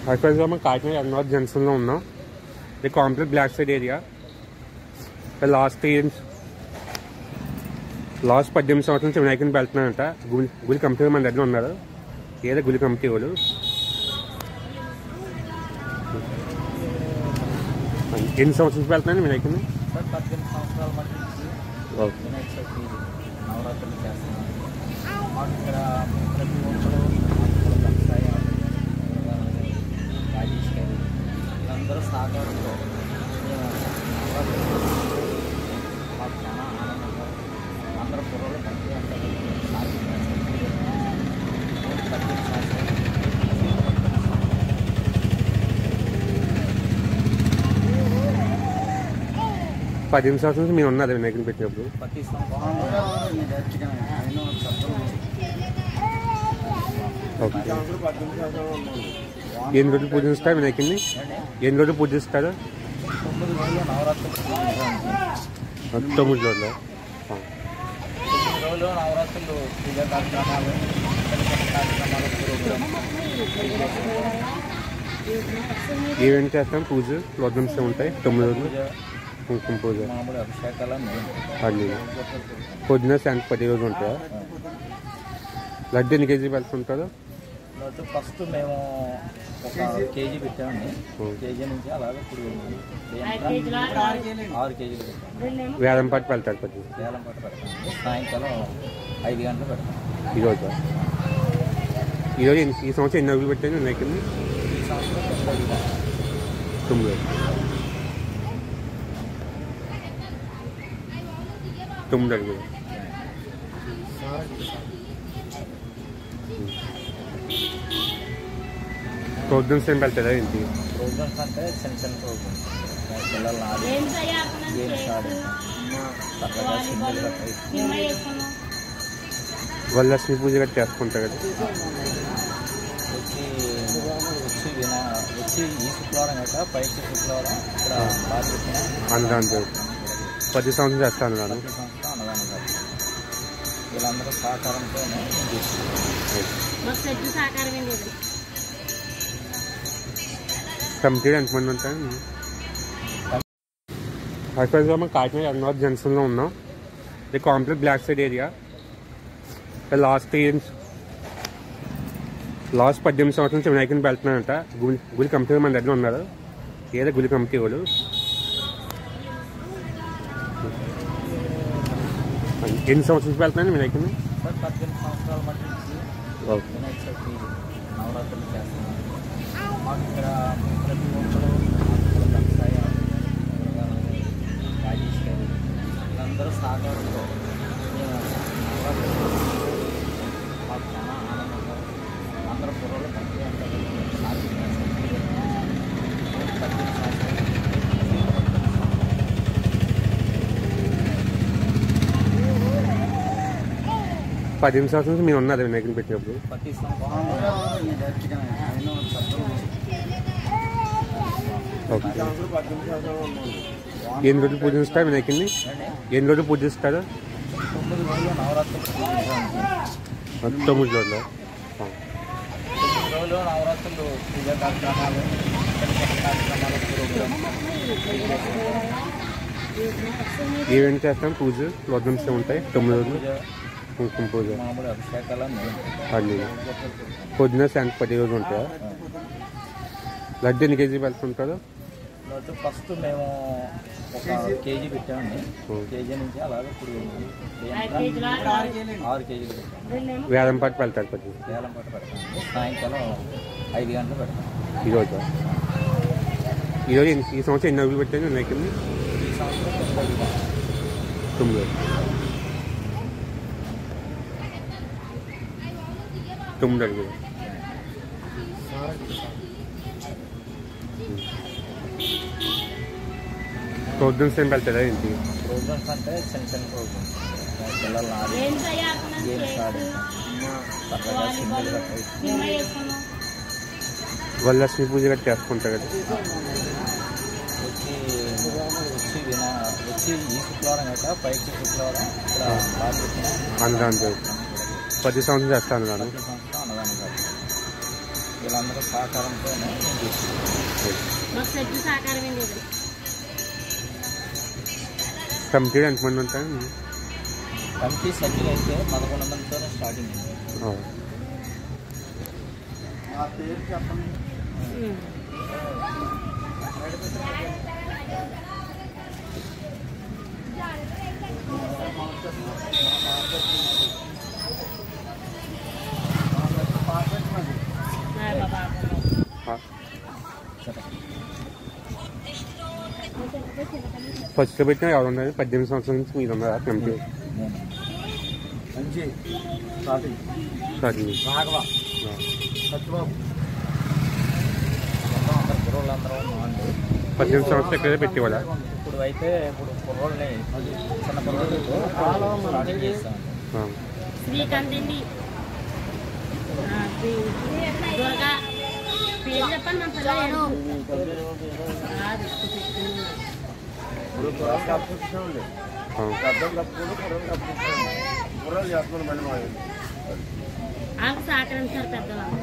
యాక్చువల్గా మనం కాకినాడ అన్నవరం జంక్షన్లో ఉన్నాం. ఇది complex block side area. Last 18 సంవత్సరాల నుంచి వినాయకుని వెళ్తున్నానంట. గుడి కమిటీ మన దగ్గర ఉన్నారు. ఏదో గుడి కమిటీ వాళ్ళు ఎన్ని సంవత్సరాల నుంచి వెళ్తున్నాను వినాయకుని? 18 సంవత్సరాల మధ్య నుంచి వినాయక చవితి నవరాత్రులు చేస్తున్నాం. మాకు ఇక్కడ ప్రతి ఒక్కరు వ్యవసాయ రాజేష్ గారు వీళ్ళందరూ సహకారంతో మాకు చాలా ఆనందంగా అందరూ పూర్వలు కలిసి ఉంటారు. 18 సంవత్సరాల నుంచి మీరు ఉన్నారు వినాయకుని పెట్టినప్పుడు. ఎన్ని రోజులు పూజిస్తారు వినాయకుని? ఎన్ని రోజులు పూజిస్తారు? 9 రోజులు. నవరాత్రులు పూజా కార్యక్రమాలు ఏమేమి చేస్తాం? పూజ ప్రోగ్రామ్స్ ఉంటాయి 9 రోజులు. కుంకుమ పూజ, అభిషేకాలు అన్నీ పొద్దున సాయంత్రం 10 రోజులు ఉంటాయా? లడ్డు ఎన్ని కేజీ వెళ్తుంటారు? లడ్డు ఫస్ట్ మేము ఒక కేజీ పెట్టామండి. కేజీ నుంచి అలాగే ఇప్పుడు 6 కేజీలు పెట్టాము. వేలం పాటు వెళ్తారు. కొద్దిగా వేలం పాటు పెడతాం. సాయంకాలం 5 గంటలు పెడతాం. ఈరోజు ఈ సంవత్సరం ఎన్ని రోజులు పెట్టాను వినాయకుని? ఈ సంవత్సరం 9 రోజులు. 9 అడుగులు. ప్రోగ్రామ్స్ ఏం వెళ్తారా ఏంటి? ప్రోగ్రామ్స్ అంటే చిన్న చిన్న ప్రోగ్రామ్స్ పిల్లలు ఆడి గేమ్స్ ఆడి సరదాగా సింగిల్ వరలక్ష్మి పూజ గట్రా చేసుకుంటారు కదా. వచ్చి ఈ శుక్రవారం కదా పైకి శుక్రవారం ఇక్కడ అన్నదానం జరుగుతుంది. 10 సంవత్సరం చేస్తాను నేను. అన్నదానం కాదు వీళ్ళందరూ సహకారంతో కమిటీ ఎంతమంది ఉంటాయి? యాక్చువల్గా మనం కాకినాడ అన్నవరం జంక్షన్లో ఉన్నాం. ఇది complex block side area. Last 18 సంవత్సరాల నుంచి వినాయకుని వెళ్తున్నానంట. గుడి కమిటీ మన దగ్గర ఉన్నారు. ఏదో గుడి కమిటీ వాళ్ళు ఎన్ని సంవత్సరాల నుంచి వెళ్తున్నాను వినాయకుని? 18 సంవత్సరాల మధ్య నుంచి వినాయక చవితి నవరాత్రులు చేస్తున్నాం. మాకు ఇక్కడ ప్రతి ఒక్కరు వ్యవసాయ రాజేష్ గారు వీళ్ళందరూ సహకారంతో మాకు చాలా ఆనందంగా అందరూ పూర్వలు కలిసి ఉంటారు. 18 సంవత్సరాల నుంచి మీరు ఉన్నారు వినాయకుని పెట్టినప్పుడు. ఎన్ని రోజులు పూజిస్తారు వినాయకుని? ఎన్ని రోజులు పూజిస్తారు? 9 రోజులు. నవరాత్రులు పూజా కార్యక్రమాలు ఏమేమి చేస్తాం? పూజ ప్రోగ్రామ్స్ ఉంటాయి 9 రోజులు. కుంకుమ పూజ, అభిషేకాలు అన్నీ పొద్దున సాయంత్రం 10 రోజులు ఉంటాయా? లడ్డు ఎన్ని కేజీ వెళ్తుంటారు? లడ్డు ఫస్ట్ మేము ఒక కేజీ పెట్టామండి. కేజీ నుంచి అలాగే ఇప్పుడు 6 కేజీలు పెట్టాము. వేలం పాటు వెళ్తారు. కొద్దిగా వేలం పాటు పెడతాం. సాయంకాలం 5 గంటలు పెడతాం. ఈరోజు ఈ సంవత్సరం ఎన్ని రోజులు పెట్టాను వినాయకుని? ఈ సంవత్సరం 9 రోజులు. 9 అడుగులు. ప్రోగ్రామ్స్ ఏం వెళ్తారా ఏంటి? ప్రోగ్రామ్స్ అంటే చిన్న చిన్న ప్రోగ్రామ్స్ పిల్లలు ఆడి గేమ్స్ ఆడి సరదాగా సింగిల్ వరలక్ష్మి పూజ గట్రా చేసుకుంటారు కదా. వచ్చి ఈ శుక్రవారం కదా పైకి శుక్రవారం ఇక్కడ అన్నదానం జరుగుతుంది. 10 సంవత్సరం చేస్తాను నేను. అన్నదానం కాదు వీళ్ళందరూ సహకారంతోనే కమిటీ ఎంతమంది ఉంటాయి? కమిటీ సభ్యులు అయితే 11 మందితోనే స్టార్టింగ్ ఉంది. ఆ పేరు చెప్పండి. ఫస్ట్ పెట్టిన ఎవరు ఉన్నారు? 18 సంవత్సరాల నుంచి మీరు ఉన్నారా కమిటీ? మంచి స్టార్టింగ్ రాఘవ సత్యబాబు అందరు కుర్రోళ్ళందరూ బాగుంది. 18 సంవత్సరాలు ఎక్కడే పెట్టేవాళ్ళ? ఇప్పుడు అయితే కుర్రోళ్ళని చిన్న కుర్రోళ్ళతో స్టార్టింగ్ చేస్తాం. శ్రీకాంత్ అండి, దుర్గా పేరు చెప్పండి. మా పిల్లలు సహకరించారు పెద్దవాళ్ళు.